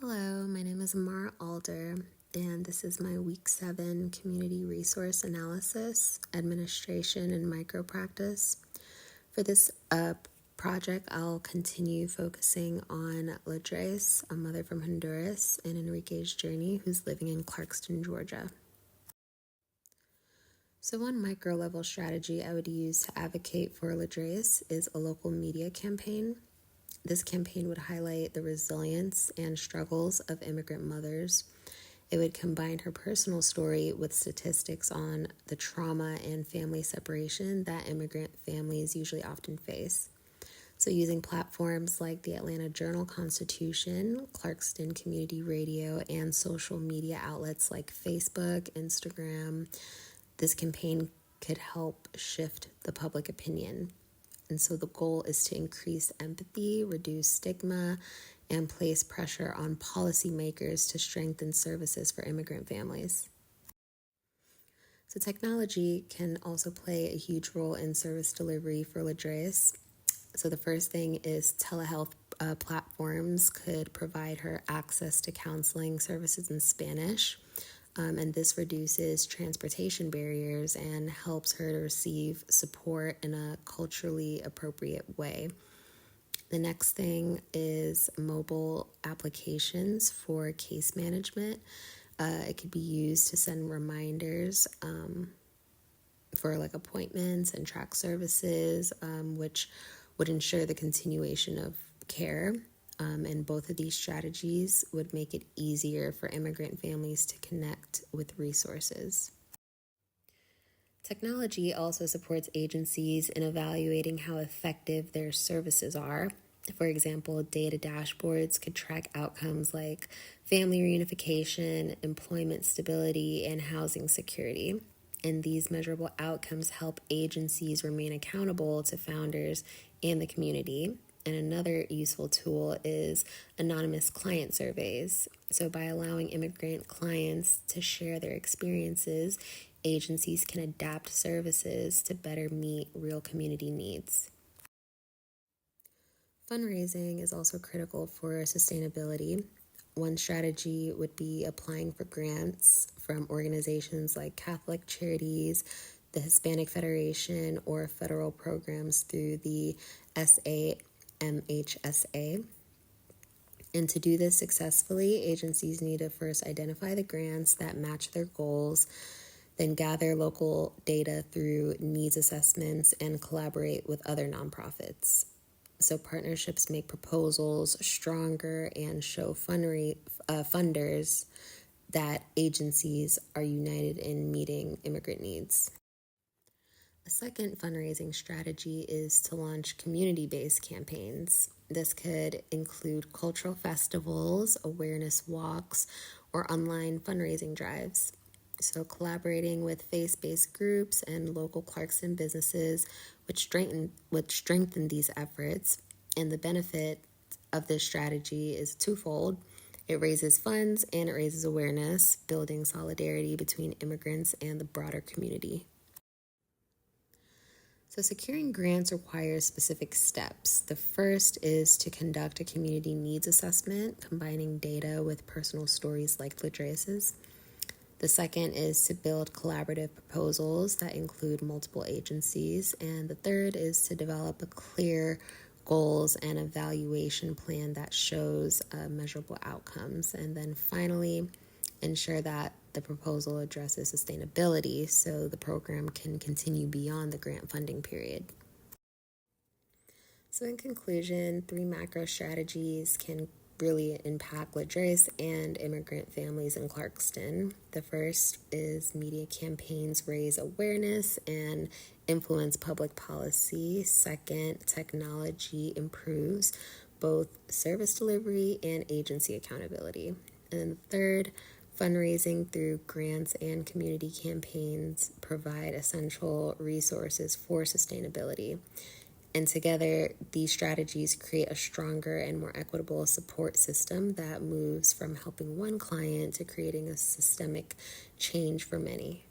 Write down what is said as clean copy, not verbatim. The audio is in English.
Hello, my name is Amara Alder, and this is my Week 7 Community Resource Analysis, Administration, and Micropractice. For this project, I'll continue focusing on Ladres, a mother from Honduras, and Enrique's journey, who's living in Clarkston, Georgia. So one micro-level strategy I would use to advocate for Ladres is a local media campaign. This campaign would highlight the resilience and struggles of immigrant mothers. It would combine her personal story with statistics on the trauma and family separation that immigrant families usually often face. So using platforms like the Atlanta Journal-Constitution, Clarkston Community Radio, and social media outlets like Facebook, Instagram, this campaign could help shift the public opinion. And so the goal is to increase empathy, reduce stigma, and place pressure on policymakers to strengthen services for immigrant families. So technology can also play a huge role in service delivery for Ladres. So the first thing is telehealth platforms could provide her access to counseling services in Spanish. And this reduces transportation barriers and helps her to receive support in a culturally appropriate way. The next thing is mobile applications for case management. It could be used to send reminders for like appointments and track services, which would ensure the continuation of care. And both of these strategies would make it easier for immigrant families to connect with resources. Technology also supports agencies in evaluating how effective their services are. For example, data dashboards could track outcomes like family reunification, employment stability, and housing security. And these measurable outcomes help agencies remain accountable to founders and the community. And another useful tool is anonymous client surveys. So by allowing immigrant clients to share their experiences, agencies can adapt services to better meet real community needs. Fundraising is also critical for sustainability. One strategy would be applying for grants from organizations like Catholic Charities, the Hispanic Federation, or federal programs through the SAMHSA. And to do this successfully, agencies need to first identify the grants that match their goals, then gather local data through needs assessments and collaborate with other nonprofits. So partnerships make proposals stronger and show funders that agencies are united in meeting immigrant needs. A second fundraising strategy is to launch community-based campaigns. This could include cultural festivals, awareness walks, or online fundraising drives. So collaborating with faith-based groups and local Clarkston businesses would strengthen these efforts. And the benefit of this strategy is twofold. It raises funds and it raises awareness, building solidarity between immigrants and the broader community. So securing grants requires specific steps. The first is to conduct a community needs assessment, combining data with personal stories like Ladres's. The second is to build collaborative proposals that include multiple agencies. And the third is to develop a clear goals and evaluation plan that shows measurable outcomes. And then finally, ensure that the proposal addresses sustainability so the program can continue beyond the grant funding period. So in conclusion, 3 macro strategies can really impact Ladres and immigrant families in Clarkston. The first is media campaigns raise awareness and influence public policy. Second, technology improves both service delivery and agency accountability. And third, fundraising through grants and community campaigns provide essential resources for sustainability. And together, these strategies create a stronger and more equitable support system that moves from helping one client to creating a systemic change for many.